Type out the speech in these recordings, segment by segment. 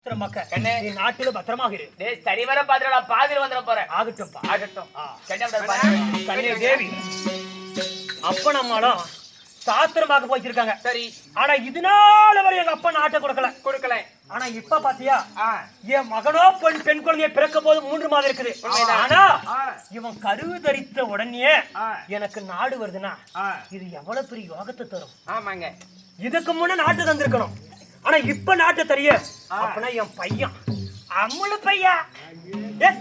நாட்டில பத்திரமாக இரு. சரிவர பாத்திரா பாதியில் வந்துட போறேன். ஆகட்டும் ஆகட்டும். கண்ணே தேவி அப்ப நம்மளும் சாத்திரமாக போச்சிருக்காங்க. சரி. ஆனா இதனால வரை எங்க அப்பா நாட்டை கொடுக்கல. ஆனா இப்ப பாத்தியா என் மகனோ பெண் குழந்தைய பிறக்க போது 3 மாதம் இருக்குது. ஆனா இவன் கருவு தரித்த உடனே எனக்கு நாடு வருதுன்னா இது எவ்வளவு பெரிய யோகத்தை தரும். ஆமாங்க. இதுக்கு முன்ன நாட்டு தந்திருக்கணும். ஆனா இப்ப நாட்டு தெரிய அப்பனா என் பையன் அம்முள பையா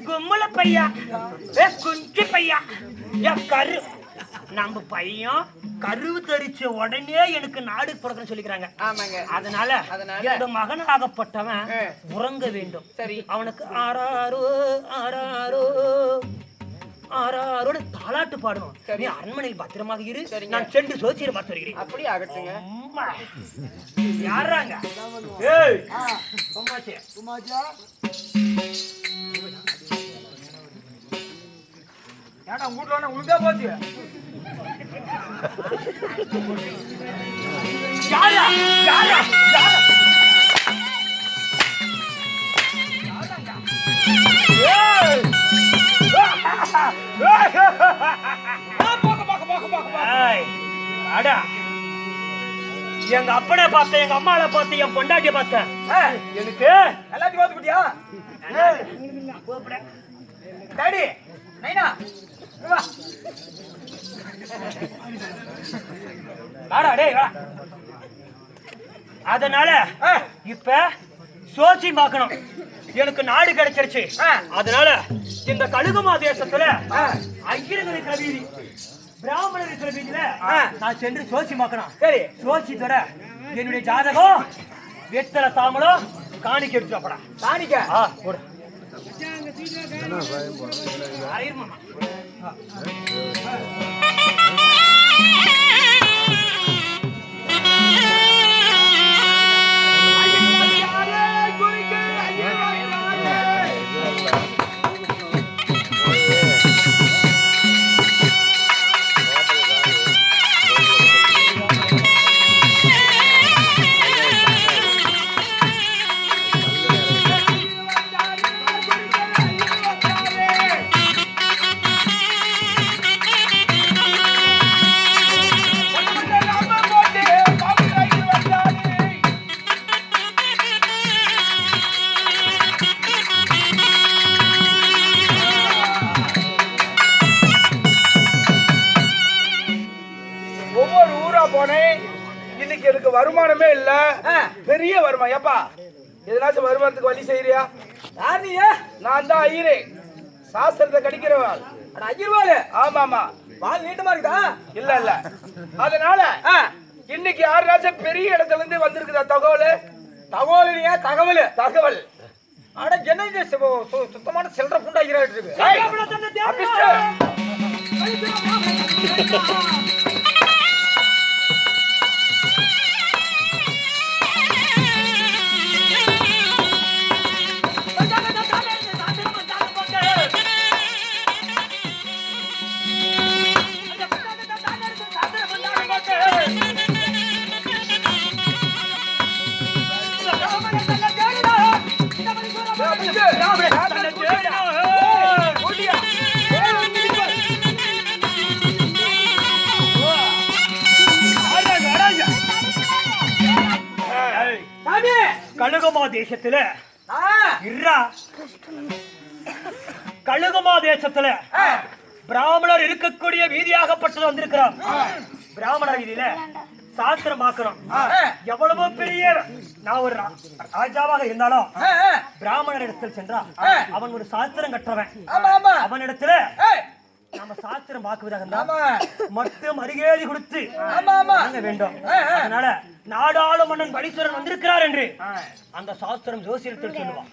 கும்முள பையா குஞ்சு பையா கரு நம்ம பையன் கருவு தரிச்ச உடனே எனக்கு நாடு பிறக்கணும்னு சொல்லிக்கிறாங்க. ஆமாங்க. அதனால இந்த மகனாகப்பட்டவன் உறங்க வேண்டும். சரி. அவனுக்கு ஆறாரோ ஆறாரோ ஆறாரோட தாலாட்டு பாடணும். நீ அரண்மனையில் பத்திரமாக இரு. நான் சென்று சோசியரை பார்த்து வருகிறேன். அப்படி ஆகட்டுங்க. யாராங்க? ஏடா வீட்டுல உங்களுக்கே போச்சு. யாரா யாரா யாரா எங்க அப்பனை பார்த்தேன், எங்க அம்மாவை பார்த்தேன், என் பொண்டாட்டிய பார்த்தேன். எனக்கு எல்லாத்தையும் பார்த்து போட்டியா? டாடி நைனா வா. வாடா டேய் வா. அதனால இப்ப சோசி பார்க்கணும். எனக்கு நாடு கிடைச்சிருச்சு. அதனால இந்த கழுகுமா தேசத்துல ஐயர்கள் இருக்கிற வீதி, பிராமணர் இருக்கிற வீதியில நான் சென்று சோசி பார்க்கணும். சரி. சோசி தர என்னுடைய ஜாதகம் வெத்தலை தாமலம் காணிக்க எடுத்துப்படா. காணிக்க போடு. ஆயிரமா எனக்கு வருமானமே இல்ல. பெரிய வருமானம். ஏப்பா எதனாச்சும் வருமானத்துக்கு வழி செய்யறியா? நான் தான் ஐயரே, சாஸ்திரத்தை கடிக்கிறவள். ஐயர்வாள்? ஆமா ஆமா. வால் நீட்டமா இருக்குதா? இல்ல இல்ல. அதனால இன்னைக்கு யாராச்சும் பெரிய இடத்துல இருந்து வந்திருக்குதா தகவல்? தகவல் தகவல். ஆனா என்ன சுத்தமான சில்லற புண்டாகிறாட்டு இருக்கு. கழுகுமா தேசத்துல கழுகுமா தேசத்துல பிராமணர் இருக்கக்கூடிய வீதியாகப்பட்டது வந்திருக்கிறார். பிராமணர் வீதியில சாஸ்திரம் பார்க்கணும். எவ்வளவு பெரிய நான் ஒரு ராஜாவாக இருந்தாலும் பிராமணர் இடத்தில் சென்றா அவன் ஒரு சாஸ்திரம் கற்றவன். அவன் இடத்துல நம்ம சாஸ்திரம் பார்க்குவதாக இருந்தா மட்டும் அருகேதி கொடுத்து வேண்டும். அதனால நாடாளு மன்னன் பரீஸ்வரன் வந்திருக்கிறார் என்று அந்த சாஸ்திரம் ஜோசியத்தில் சொல்லுவான்.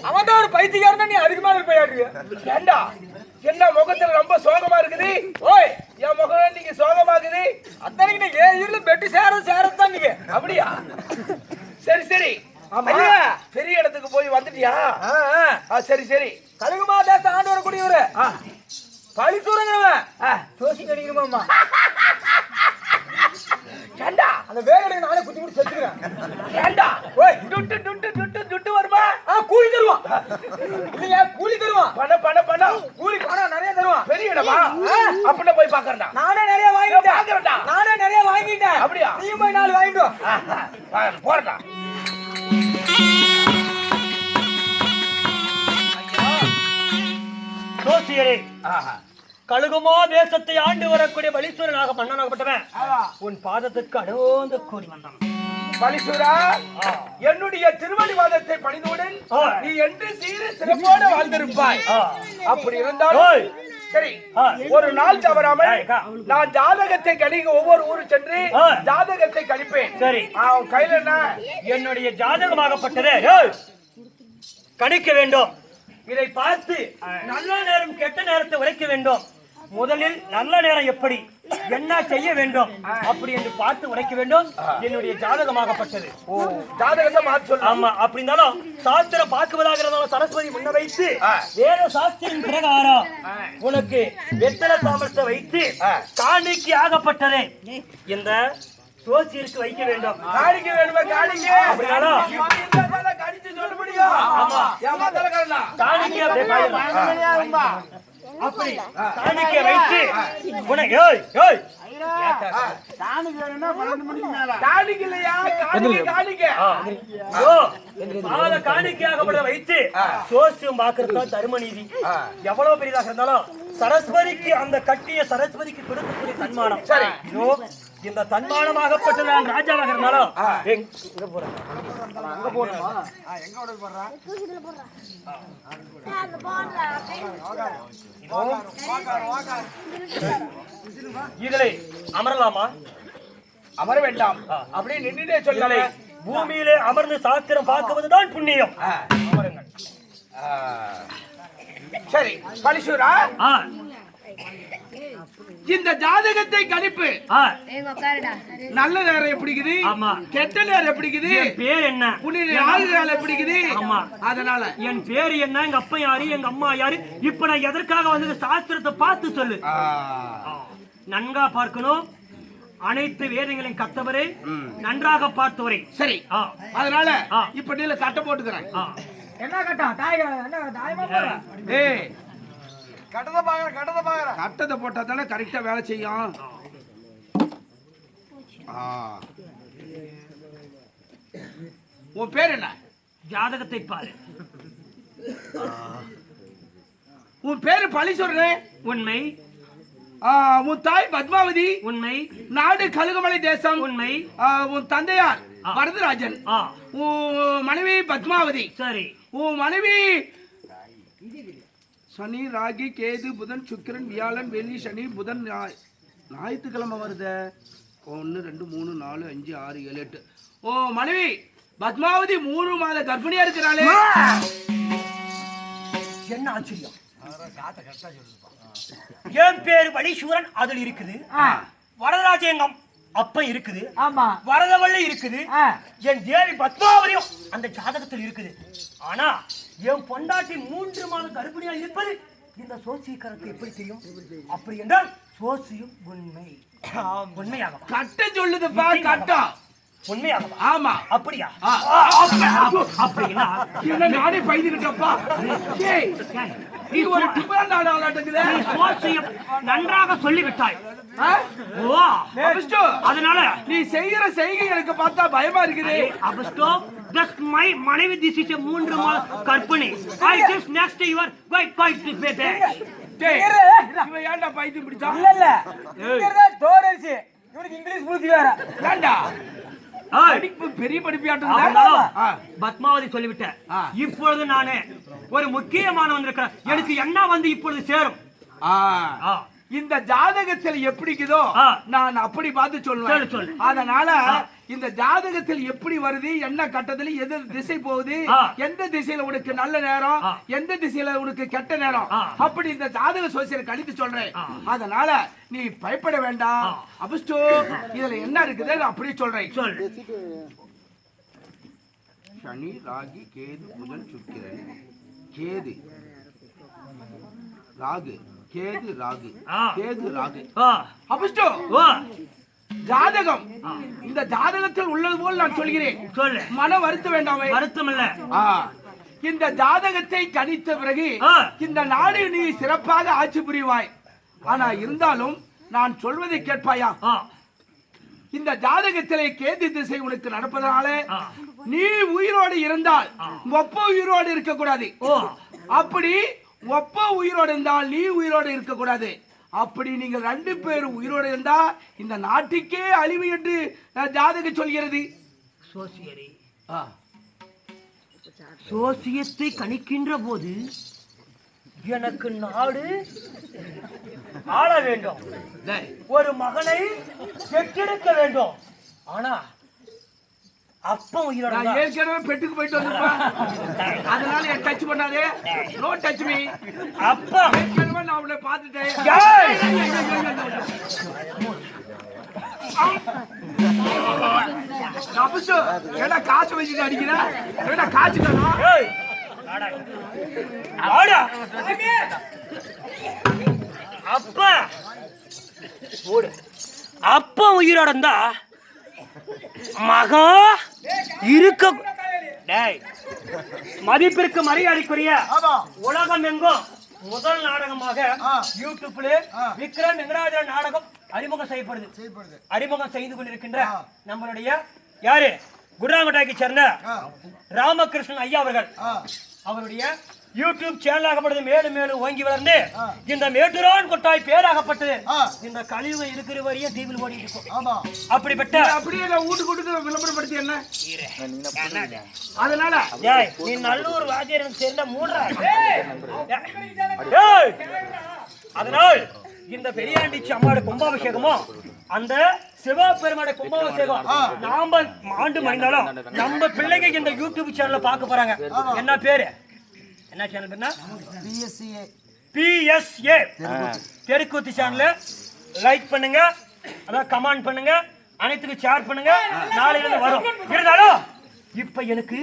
அவன் தான் ஒரு பைத்தியக்காரன். நீ அதுக்கு மேல போயாடுறியா? ஏண்டா என்ன முகத்துல ரொம்ப சோகமா இருக்குது? ஓய் என் முகம் நீங்க சோகமாக்குது. அத்தனைக்கு நீ ஏன் பெட்டு சேரத்தான் நீங்க. அப்படியா? சரி சரி. பெரிய இடத்துக்கு போய் வந்துட்டியா? சரி சரி. கழுகுமா தேச ஆண்டு வரக்கூடியவரு பழிசூரங்கிறவன் சோசி கடிக்கிறோமா ஏண்டா அந்த வேலையை நானே குத்தி குடி செத்துக்கிறேன். ஏண்டா ஓய் துட்டு துட்டு துட்டு துட்டு வருமா? கூலி தருவான். இல்லையா கூலி தருவான். பணம் கூலி பணம் நிறைய தருவான். பெரிய இடமா? அப்படின்னா போய் பாக்கறடா. நானே நிறைய வாங்கிட்டேன். பாக்கறடா. நானே நிறைய வாங்கிட்டேன். அப்படியா? நீயும் போய் 4 வாங்கிட்டு வா. போறடா. சோசியரே, கழுகுமா தேசத்தை ஆண்டு வரக்கூடிய பலீஸ்வரனாக மன்னனாகப்பட்டவன் உன் பாதத்துக்கு அடோந்து கூடி வந்தான். பலீஸ்வரா, என்னுடைய திருவடிவாதத்தை பணிந்தவுடன் நீ என்று சீர சிறப்போடு வாழ்ந்திருப்பாய். அப்படி இருந்தாலும் சரி, ஒரு நாள் தவறாமல் நான் ஜாதகத்தை கணிக்க ஒவ்வொரு ஊரு சென்று ஜாதகத்தை கணிப்பேன். சரி, அவன் கையில என்ன? என்னுடைய ஜாதகமாகப்பட்டதே கணிக்க வேண்டும். இதை பார்த்து நல்ல நேரம் கெட்ட நேரத்தை உரைக்க வேண்டும். முதலில் நல்ல நேரம் எப்படி என்ன செய்ய வேண்டும் அப்படி என்று பார்த்து உரைக்க வேண்டும். என்னுடைய ஜாதகமாகப்பட்டது. ஜாதகத்தை மாற்றி சொல்லு. ஆமா, அப்படி இருந்தாலும் சாஸ்திரம் பார்க்குவதாக இருந்தாலும் சரஸ்வதி முன்ன வைத்து வேத சாஸ்திரம் பிரகாரம் உனக்கு வெத்தலை தாமரத்தை வைத்து காணிக்கு ஆகப்பட்டதே இந்த சோசியருக்கு வைக்க வேண்டும். காணிக்க வேண்டுமா? காணிக்க அப்படினாலும் கடிச்சு சொல்ல முடியும். ஆமா, காணிக்க அப்படி காணிக்க வைத்து உனக்கு காணிக்கையாகப்பட வைத்து சோசியம் பார்க்கறது தர்மநீதி. எவ்வளவு பெரியதாக இருந்தாலும் சரஸ்வதிக்கு அந்த கட்டிய சரஸ்வதிக்கு கொடுக்கக்கூடிய தன்மானம். சரி, இந்த தன்மானமாகப்பட்ட நான் ராஜாவாக இருந்தாலும் எங்க போறேன் இதிலே அமரலாமா? அமர வேண்டாம். அப்படியே நின்றுட்டே சொல்லலை. பூமியிலே அமர்ந்து சாஸ்திரம் பார்க்குவதுதான் புண்ணியம். அமருங்கள். சரி பலிசூரா, இந்த ஜாதகத்தை கணிப்பு நல்ல நேரம் எப்படிக்குது, கெட்ட நேரம் எப்படிக்குது, பேர் என்ன, நாள் எப்படிக்குது, அதனால என் பேரு என்ன, எங்க அப்பா யாரு, எங்க அம்மா யாரு, இப்ப நான் எதற்காக வந்து சாஸ்திரத்தை பார்த்து சொல்லு. நன்கா பார்க்கணும். அனைத்து வேதங்களையும் கத்தவரே, நன்றாக பார்த்தவரே. சரி, அதனால இப்ப நீல கட்ட போட்டுக்கிறேன். என்ன கட்டம்? கட்டத்தை போட்டா தானே கரெக்டா வேலை செய்யும். உன் பேர் என்ன? ஜாதகத்தை பாரு. உன் பேரு பழீஸ்வரனே? உண்மை. உன் தாய் பத்மாவதி? உண்மை. நாடு கழுகுமலை தேசம்? உண்மை. உன் தந்தையார் வரதராஜன்? உன் மனைவி பத்மாவதி? சரி. உன் மனைவி சனி, ராகி, கேது, புதன், சுக்கிரன், வியாழன், வெள்ளி, சனி, புதன், ஞாயிற்றுக்கிழமை வருது. 1 2 3 4 5 6 7 8. ஓ மனைவி பத்மாவதி 3 மாத கர்ப்பிணியா இருக்கிறாளே. என்ன ஆச்சரியம்! என் பேரு பலீஸ்வரன் அதில் இருக்குது. வரதராஜங்கம் அப்ப இருக்குது. ஆமா, வரதவள்ளி இருக்குது. என் தேவி பத்மாவதியும் அந்த ஜாதகத்தில் இருக்குது. ஆனா என் பொண்டாட்டி 3 மாத கர்ப்பிணியா இருப்பது இந்த சோசியக்காரருக்கு எப்படி தெரியும்? அப்படி என்றால் சோசியம் உண்மை. உண்மையாக கட்ட சொல்லுதுப்பா. கட்டம் உண்மையாக. ஆமா. அப்படியா? அப்படின்னா என்ன நானே பைதுகிட்டப்பா. நீ ஒரு டிபன் நாடாளட்டுக்குதே. சோசியம் நன்றாக சொல்லிவிட்டாய். அதனால நீ செய்யற செய்கை எனக்கு பார்த்தா பயமா இருக்குது. அபஸ்டோ just my மனைவி this is a 3 மாத கர்ப்பிணி. I just next you are quite baby. இவன் ஏன்டா பைத்தியம் பிடிச்சா? இல்ல இங்கறத டோரன்ஸ். இவனுக்கு இங்கிலீஷ் புரிஞ்சு வேற. ஏன்டா? படிப்பு பெரிய படிப்பியாட்டம். பத்மாவதி சொல்லிவிட்டேன். இப்பொழுது நானே ஒரு முக்கியமான வந்திருக்கிறேன். எனக்கு என்ன வந்து இப்பொழுது சேரும். இந்த ஜாதகத்தில் எப்படிக்குதோ நான் அப்படி பார்த்து சொல்லுவேன். அதனால இந்த ஜாதகத்தில் எப்படி வருது, என்ன கட்டத்துல எது திசை போகுது, எந்த திசையில உனக்கு நல்ல நேரம், எந்த திசையில உனக்கு கெட்ட நேரம், அப்படி இந்த ஜாதக சோசியரை கணித்து சொல்றேன். அதனால நீ பயப்பட வேண்டாம். அபஸ்டோ இதுல என்ன இருக்குது அப்படியே சொல்றேன். சனி ராகி கேது புதன் சுக்கிரன் கேது ராகு கேது ராகு கேது ராகு அப்போ ஜாதகம் இந்த ஜாதகத்தில் உள்ளது போல் நான் சொல்கிறேன். சொல்லு. மன வருத்தம் வேண்டாமே. வருத்தம் இல்ல. இந்த ஜாதகத்தை கணித்த பிறகு இந்த நாடு நீ சிறப்பாக ஆட்சி புரிவாய். ஆனா இருந்தாலும் நான் சொல்வதை கேட்பாயா? இந்த ஜாதகத்திலே கேது திசை உனக்கு நடப்பதனால நீ உயிரோடு இருந்தால் ஒப்ப உயிரோடு இருக்கக்கூடாது. அப்படி ஒப்ப உயிரோடு இருந்தால் நீ உயிரோடு இருக்கக்கூடாது. அப்படி நீங்கள் 2 பேர் உயிரோடு இருந்தா இந்த நாட்டுக்கே அழிவு என்று ஜாதகம் சொல்கிறது. சோசியத்தை கணிக்கின்ற போது எனக்கு நாடு ஆள வேண்டும், ஒரு மகனை பெற்றெடுக்க வேண்டும். ஆனா அப்ப உயிரோட ஏற்கனவே பெட்டுக்கு போயிட்டு வந்திருப்பேன். அதனால என் டச் பண்ணாதே. No touch me. அப்பா ஏற்கனவே நான் அவளை பார்த்துட்டேன். ஏடா காசு வச்சுட்டு அடிக்கிறா? ஏடா காய்ச்சிக்கலாம். அப்பா அப்பா உயிரோட இருந்தா மகா இருக்க மதிப்பிற்கு மரியாதைக்குரிய உலகம் எங்கும் முதல் நாடகமாக யூடியூப்ல விக்ரம் வெங்கடாஜல நாடகம் அறிமுகம் செய்யப்படுது. அறிமுகம் செய்து கொண்டிருக்கின்ற நம்மளுடைய யாரு குருராமட்டாய்க்கு சேர்ந்த ராமகிருஷ்ணன் ஐயா அவர்கள் அவருடைய யூடியூப் சேனலாகப்பட்டது மேலும் மேலும் ஓங்கி வளர்ந்து இந்த மேட்டுரான் கொட்டாய் பேராகப்பட்டது. இந்த கழிவு இருக்கிற வரையும் டிவியில் ஓடி இருக்கும். அப்படிப்பட்ட அப்படியே வீட்டுக்கு விளம்பரப்படுத்தி என்ன அதனால நீ நல்லூர் வாத்தியர் சேர்ந்த மூன்றா. அதனால் இந்த பெரியாண்டிச்சி அம்மாவோட கும்பாபிஷேகமும் அந்த சிவபெருமாட கும்பாபிஷேகம் நாம ஆண்டு மறைந்தாலும் நம்ம பிள்ளைங்க இந்த யூடியூப் சேனல்ல பார்க்க போறாங்க. என்ன பேரு? என்ன சேனல் பேருனா? PSA தெருக்கூத்து சேனல். லைக் பண்ணுங்க, அதான் கமெண்ட் பண்ணுங்க, அனைத்துக்கும் ஷேர் பண்ணுங்க. நாளையில வரும். இருந்தாலும் இப்ப எனக்கு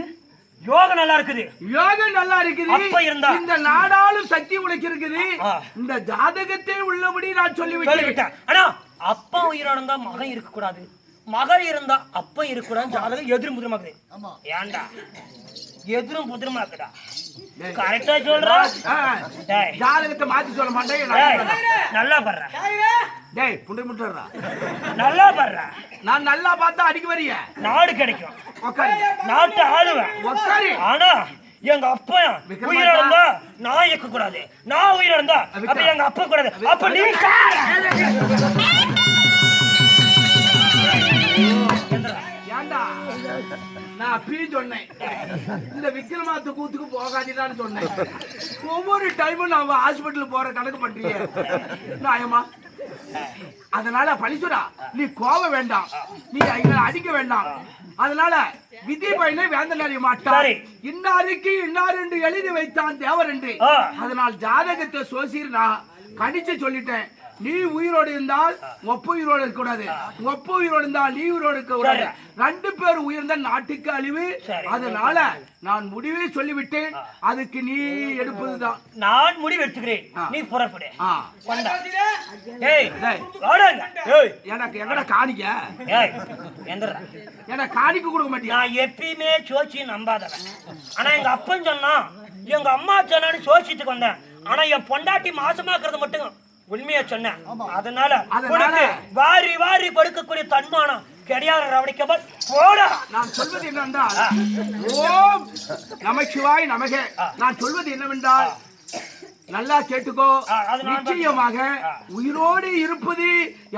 யோகம் நல்லா இருக்குது. யோகம் நல்லா இருக்குது. அப்ப இருந்தா இந்த நாடாளும் சக்தி உனக்கு இருக்குது. இந்த ஜாதகத்தை உள்ளபடி நான் சொல்லிவிட்டேன். ஆனா அப்பா உயிரோட இருந்தா மகன் இருக்க கூடாது, மகள் இருந்தா அப்பா இருக்க கூடாது. ஜாதகம் எதிரும் புதிரமாக்குது. ஏன்டா எதிரும் புதிரமாக்குடா? கரெக்டா சொல்ற. ஜாதகத்தை மாத்தி சொல்ல மாட்டேன். நல்லா பண்ற. டேய் புண்டை முட்டறா. நல்லா பண்ற. நான் நல்லா பார்த்தா அடிக்க வரிய நாடு கிடைக்கும். நாட்டை ஆளுவேன். ஆனா எங்க அப்பா உயிரோட இருந்தா நான் இருக்க கூடாது, நான் உயிரோட இருந்தா அப்ப எங்க அப்பா கூடாது. அப்ப நீ ஏண்டா நான் அப்பயே சொன்னேன் இந்த விக்ரமாத்து கூத்துக்கு போகாதீதான்னு சொன்னேன். ஒவ்வொரு டைமும் நான் ஹாஸ்பிட்டல் போற கணக்கு பண்றீங்க நியாயமா? அதனால பழிச்சுடா நீ கோவம் வேண்டாம், நீ எங்களை அடிக்க வேண்டாம். அதனால விதி பயனை வேந்தன் அறிய மாட்டார். இன்னாருக்கு இன்னார் என்று எழுதி வைத்தான் தேவர் என்று. அதனால் ஜாதகத்தை சோசியர் நான் கணிச்சு சொல்லிட்டேன். நீ உயிரோடு இருந்தால் ஒப்ப உயிரோடு இருக்க கூடாது, ஒப்ப உயிரோடு இருந்தால் நீ உயிரோடு இருக்க கூடாது. 2 பேர் உயர்ந்த நாட்டுக்கு அழிவு. அதனால நான் முடிவே சொல்லிவிட்டேன். அதுக்கு நீ எடுப்பதுதான். நான் முடிவு எடுத்துக்கிறேன். நீ புறப்படு. எனக்கு எங்கட காணிக்க என்ன காணிக்க கொடுக்க மாட்டேன். நான் எப்பயுமே சோச்சி நம்பாதவன். ஆனா எங்க அப்பன் சொன்னா எங்க அம்மா சொன்னான்னு சோச்சிட்டுக்கு வந்தேன். ஆனா என் பொண்டாட்டி மாசமாக்குறது மட்டும் உண்மையா சொன்னேன். அதனால வாரி வாரி படுக்கக்கூடிய தன்மானம் கிடையாது. ரவணிக்கமல் போடா. நான் சொல்வது என்னவென்றால் ஓம் நமசிவாய் நமக. நான் சொல்வது என்னவென்றால் நல்லா கேட்டுக்கோ. நிச்சயமாக உயிரோடு இருப்பது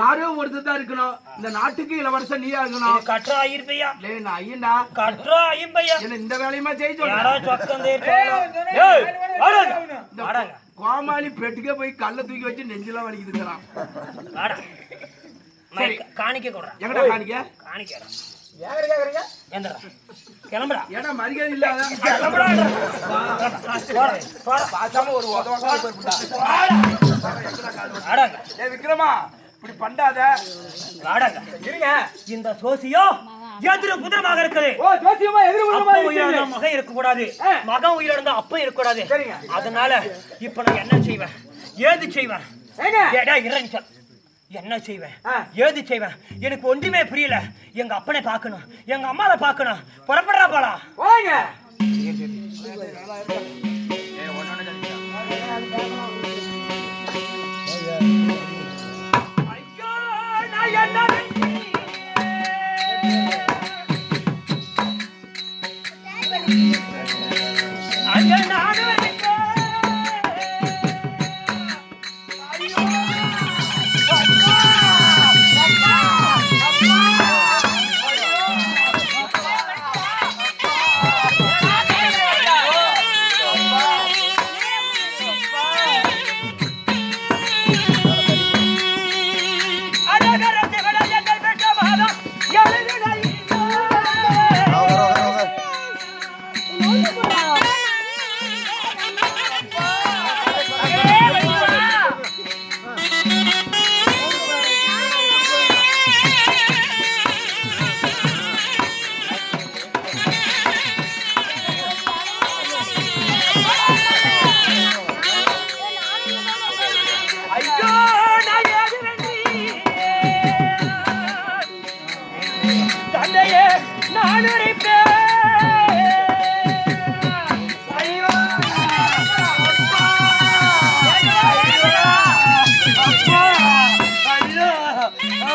யாரோ ஒருத்தர் தான் இருக்கணும். இந்த நாட்டுக்கு இளவரசன் நீயா இருக்கணும். கற்றா ஐயப்பையா நான் ஐயண்டா கற்றா ஐயப்பையா என்ன இந்த வேலையுமா செய்ய கோமாளி பெட்டுக்கே போய் கல்ல தூக்கி வச்சு நெஞ்செல்லாம் வலிக்குதுங்கிறான். காணிக்க கொடுறேன். எங்கடா காணிக்க? காணிக்க கிளம்புறா. ஏன்னா மரியாதை இல்லாத ஒரு விக்ரமா இப்படி பண்ணாத. இருங்க இந்த சோசியோ எதிரும் புதிரமாக இருக்குது. ஓ ஜோசியமா எதிர்கொள்ள அப்பா உயிரோட இருந்தா மகன் இருக்க கூடாது, மகன் உயிரோட இருந்தா அப்பா இருக்க கூடாது. சரிங்க. அதனால இப்ப நான் என்ன செய்வேன், ஏது செய்வேன்? ஏங்க ஏடா இறங்க, என்ன செய்வேன், ஏது செய்வேன்? எனக்கு ஒன்றுமே புரியல. எங்க அப்பனை பார்க்கணும், எங்க அம்மாவை பார்க்கணும். புறப்படுறா போலாம். போங்க. ஐயோ நான் என்ன அங்க நானும் இருக்கேன். ஐயோ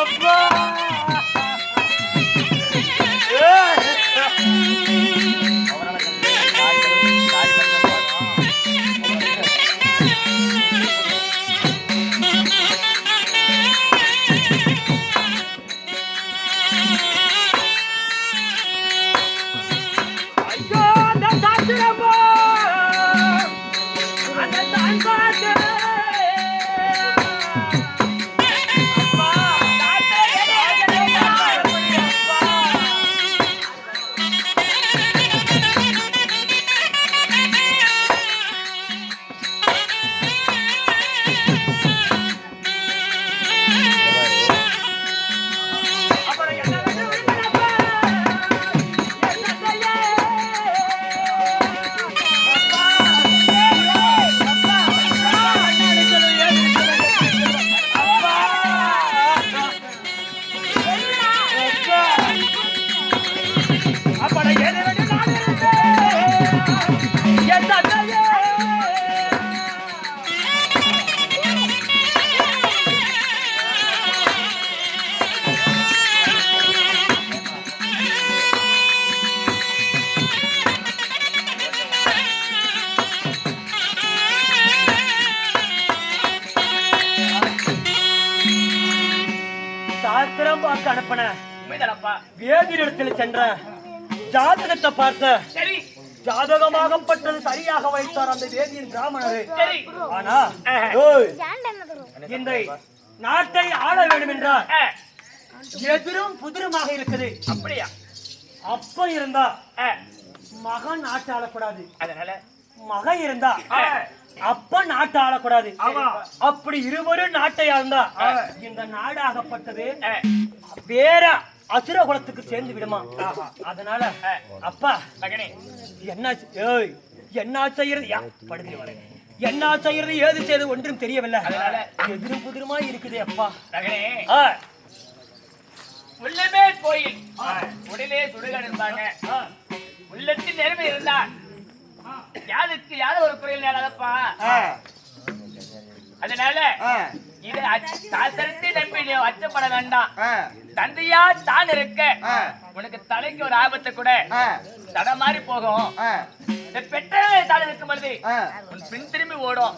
அப்பா, அப்பா, சாஸ்திரம் பார்க்க அனுப்பின வேதியிடத்தில் சென்ற ஜாதகத்தை பார்த்த ஜாதகமாகப்பட்டது சரியாக வைத்தார் அந்த வேதியின் பிராமணர். ஆனா இந்த நாட்டை ஆள வேண்டும் என்றால் எதிரும் புதிருமாக இருக்குது. அப்படியா? அப்ப இருந்தா மகன் நாட்டை ஆளக்கூடாது, அதனால மகன் இருந்தா அப்ப நாட்டை ஆளக்கூடாது. அப்படி இருவரும் நாட்டை ஆழ்ந்தா இந்த நாடாகப்பட்டது வேற அசுர குலத்துக்கு சேர்ந்து விடுமா. அதனால அப்பா மகனே என்ன என்ன செய்யறது, என்ன செய்யறது, ஏது செய்யறது ஒன்றும் தெரியவில்லை. எதிரும் புதிருமா இருக்குது. அப்பா மகனே உள்ளமே கோயில் உடலே சுடுகாடு இருந்தாங்க. உள்ளத்தின் நேர்மை இருந்தா யாருக்கு யாரும் ஒரு குறையில் நேரப்பா. அதனால இது சாஸ்திரத்தை நம்பி நீ அச்சப்பட வேண்டாம். தந்தையா தான் இருக்க உனக்கு தலைக்கு ஒரு ஆபத்தை கூட தட மாதிரி போகும். இந்த பெற்றோரை தான் இருக்கும் பொழுது உன் பின் திரும்பி ஓடும்.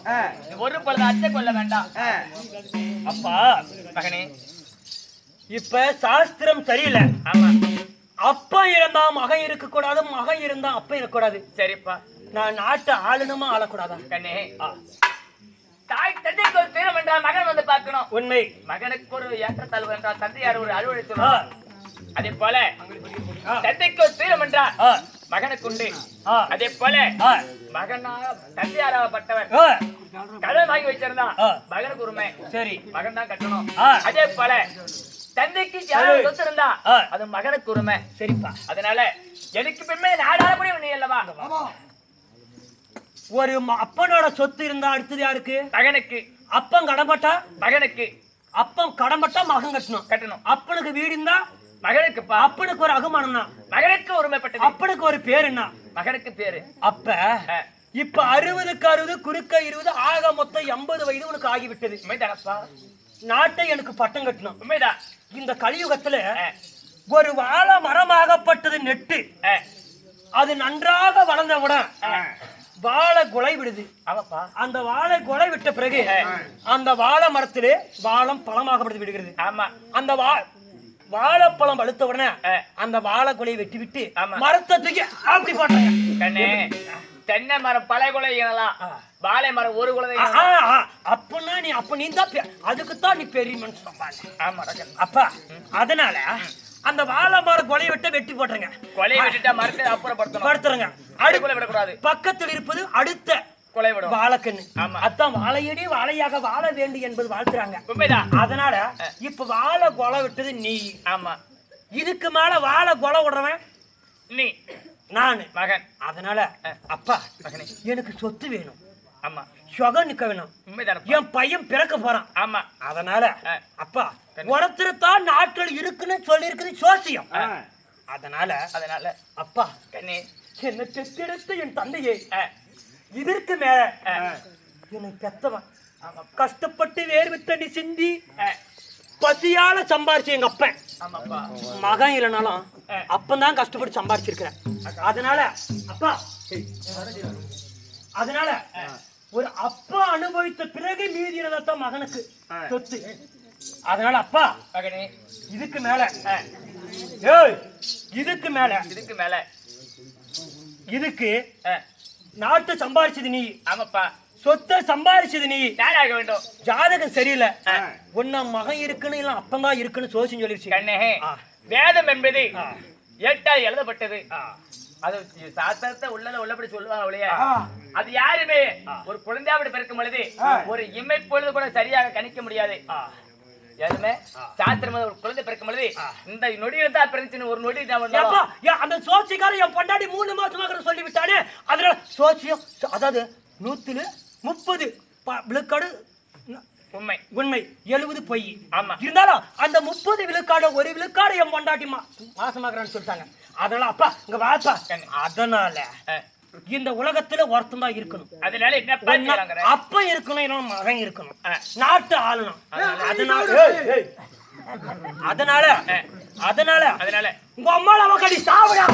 ஒரு பொழுது அச்சை கொள்ள வேண்டாம். அப்பா மகனே இப்ப சாஸ்திரம் சரியில்லை. ஆமா, அப்பா இருந்தா மகன் இருக்க கூடாது, மகன் இருந்தா அப்பா இருக்கக்கூடாது. சரிப்பா. நான் நாட்டை ஆளணுமா ஆளக்கூடாதா? கண்ணே தாய் தந்தைக்கு ஒரு தீரம் என்றால் மகன் வந்து பார்க்கணும். உண்மை. மகனுக்கு ஒரு ஏற்றத்தாழ்வு என்றால் தந்தையார் ஒரு அலுவலி சொல்லுவார். அதே போல தந்தைக்கு ஒரு தீரம் என்றால் மகனுக்கு உண்டு. அதே போல மகனா தந்தையாராகப்பட்டவர் கடன் வாங்கி வச்சிருந்தான் மகனுக்கு உரிமை. சரி, மகன் தான் கட்டணும். அதே போல தந்தைக்கு யாராவது சொத்து இருந்தா அது மகனுக்கு உரிமை. சரிப்பா. அதனால எனக்கு பின்மே நாடாளக்கூடிய நீ அல்லவா? ஒரு அப்பனோட சொத்து இருந்தா அடுத்தது யாருக்கு? மகனுக்கு. அப்பன் கடன்பட்டா மகனுக்கு. அப்பன் கடன்பட்டா மகன் கட்டணும். அப்பனுக்கு வீடு இருந்தா மகனுக்குப்பா. அப்பனுக்கு ஒரு அகமானம் தான். மகனுக்கு உரிமைப்பட்டது. அப்பனுக்கு ஒரு பேர் என்ன? மகனுக்கு பேரு. அப்ப இப்ப 60க்கு 60 குறுக்க 20 ஆக மொத்தம் 80 வயது உனக்கு ஆகிவிட்டது. உண்மைதானப்பா? நாட்டை எனக்கு பட்டம் கட்டணும். உண்மைதான். இந்த கலியுகத்துல ஒரு வாழை மரமாகப்பட்டது நெட்டு அது நன்றாக வளர்ந்தவுடன் வாழை குலை விடுது. ஆமாப்பா. அந்த வாழை குலை விட்ட பிறகு அந்த வாழை மரத்திலே வாழம் பழமாகப்பட்டு விடுகிறது. ஆமா. அந்த வாழைப்பழம் பழுத்த உடனே அந்த வாழை குலையை வெட்டி விட்டு மரத்தை தூக்கி அப்படி போட்டாங்க. கண்ணே, தென்னை மரம் பல குலை எனலாம், வாழை மரம் ஒரு குலை. அப்பனா நீ தான் அதுக்குத்தான் நீ பெரிய மனுஷன். ஆமா. அப்பா அதனால அந்த வாழை மரம் கொலையை விட்டு வெட்டி போட்டுருங்க. கொலையை விட்டுட்டா மரத்தை அப்புறப்படுத்துறங்க. அடுத்த விடக்கூடாது. பக்கத்தில் இருப்பது அடுத்த கொலை விடும் வாழைக்கண்ணு. அதான் வாழையடி வாழையாக வாழ வேண்டும் என்பது வாழ்த்துறாங்க. உண்மைதான். அதனால இப்ப வாழை கொலை விட்டது நீ. ஆமா. இதுக்கு மேல வாழை கொலை விடுறவன் நீ, நானு மகன். அதனால அப்பா எனக்கு சொத்து வேணும். ஆமா. சுகம் நிக்க வேணும். உண்மைதான். என் பையன் பிறக்க போறான். ஆமா. அதனால அப்பா ஒருத்தருத்தான் நாட்கள் இருக்குன்னு சொல்லி இருக்குது சோசியம். அதனால அப்பா கண்ணே, என்ன பெற்றெடுத்த என் தந்தையே இதற்கு மேல எனக்கு பெத்தவன் கஷ்டப்பட்டு வேர்வித்த நீ சிந்தி பசியால சம்பாரிச்சு எங்க அப்பன். மகன் இல்லைனாலும் அப்பந்தான் கஷ்டப்பட்டு சம்பாரிச்சிருக்கிறேன். அதனால ஒரு அப்பா அனுபவித்த பிறகு மீதி தான் மகனுக்கு சொத்து. அதனால அப்பா இதுக்கு மேல இதுக்கு நாட்டு சம்பாரிச்சது நீ. ஆமாப்பா. சொத்தை சம்பாரிச்சது நீ. யாராக வேண்டும்? ஜாதகம் சரியில்லை. ஒன்ன மகன் இருக்குன்னு இல்ல அப்பந்தான் இருக்குன்னு சோசியம் சொல்லிருச்சு. கண்ணே, வேதம் என்பது ஏட்டால் எழுதப்பட்டது. அது சாஸ்திரத்தை உள்ளபடி சொல்லுவாங்க ஒழிய அது யாருமே ஒரு குழந்தையாவிட பிறக்கும் பொழுது ஒரு இமை பொழுது கூட சரியாக கணிக்க முடியாது. யாருமே சாஸ்திரம் ஒரு குழந்தை பிறக்கும் பொழுது இந்த நொடியில தான் பிறந்துச்சுன்னு ஒரு நொடி அந்த சோசியக்காரன் என் பொண்டாடி 3 மாசமாக சொல்லி விட்டானே. அதனால சோசியம் அதாவது 130 விழுக்காடு உண்மை 70 பொய். ஆமா. இருந்தாலும் அந்த 30 விழுக்காடு 1 விழுக்காடு என் பொண்டாட்டி மாசமாகறான்னு சொல்லிட்டாங்க. அதனால அப்பா இங்க வாப்பா. அதனால இந்த உலகத்துல ஒருத்தம் தான் இருக்கணும். அதனால என்ன அப்ப இருக்கணும், இல்ல மகன் இருக்கணும், நாட்டு ஆளணும். அதனால உங்க அம்மால அவக்கடி சாவுடா.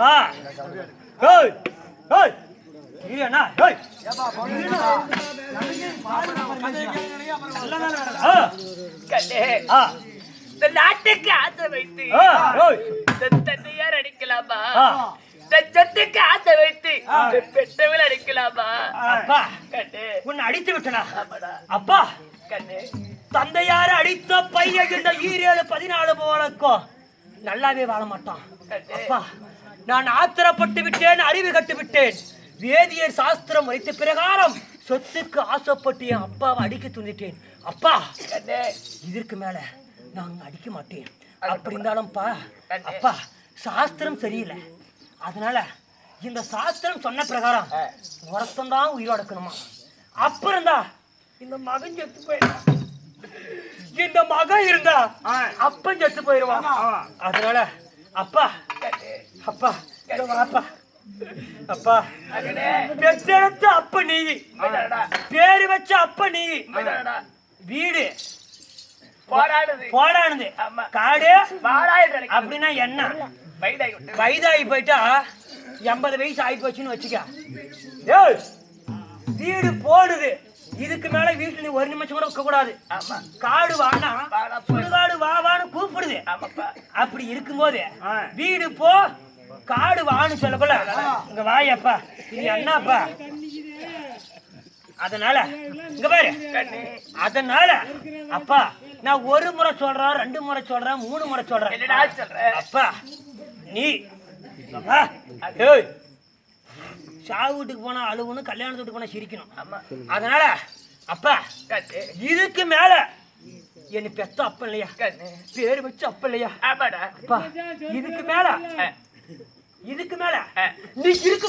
ஆ ஏய் ஏய் இல்லனா ஏய் கண்ணே ஆ இந்த நாட்டுக்கு ஆசை வைத்து ஆ ஏய் தந்தையார் அடிக்கலாமா ஆ சொத்துக்கு ஆசை வைத்து பெற்றவள் அடிக்கலாமா அப்பா கண்ணே உன்னை அடித்து விட்டனா ஆமாடா அப்பா கண்ணே தந்தையார அடித்த பையன் இந்த 7-14 போலக்கும் நல்லாவே வாழ மாட்டான் அப்பா நான் ஆத்திரப்பட்டு விட்டேன் அறிவு கட்டு விட்டேன் வேதியர் சாஸ்திரம் வைத்த பிரகாரம் சொத்துக்கு ஆசைப்பட்டு என் அப்பாவை அடிக்க துணிட்டேன் அப்பா கண்ணே இதற்கு மேல நான் அடிக்க மாட்டேன் அப்படி இருந்தாலும்ப்பா அப்பா சாஸ்திரம் சரியில்லை அதனால இந்த சாஸ்திரம் சொன்ன பிரகாரம் ஒருத்தம் தான் உயிரோட இருக்கணுமா அப்புறம் தான் இந்த மகன் செத்து போயிடுவான் இந்த மகன் இருந்தா அப்பன் செத்து போயிடுவான் அதனால அப்பா அப்பா இதோ வாப்பா அப்பா பெற்றெடுத்த அப்ப நீ பேரு வச்ச அப்ப நீ வீடு போராடுது போடானது ஆமா. காடு வாழாயிரம் அப்படின்னா என்ன வயதாகி விட்டது. வயதாகி போயிட்டா 80 வயசு ஆகி போச்சுன்னு வச்சுக்க ஏய், வீடு போடுது இதுக்கு மேல வீட்டுல நீ ஒரு நிமிஷம் கூட இருக்க கூடாது ஆமா காடு வானா வாடா போய். சுடுகாடு வான்னு கூப்பிடுது ஆமாப்பா அப்படி இருக்கும்போது வீடு போ காடு வான்னு சொல்லக்குள்ள இங்க வாயப்பா இது என்னப்பா அதனால இங்க பாரு அதனால அப்பா நான் ஒரு முறை சொல்றேன் 2 முறை சொல்றேன் 3 முறை சொல்றேன் என்னடா சொல்ற அப்பா நீ அப்பா, ஏய், சாவு வீட்டுக்கு போனா அழுவணும் கல்யாணத்துக்கு போனா சிரிக்கணும் ஆமா அதனால அப்பா கண்ணே இதுக்கு மேல என்ன பெத்த அப்ப இல்லையா கண்ணே பேரு வச்சு அப்ப இல்லையா ஆமாடா அப்பா இதுக்கு மேல ஆ. இதுக்கு மேல ஆ. நீ இருக்கு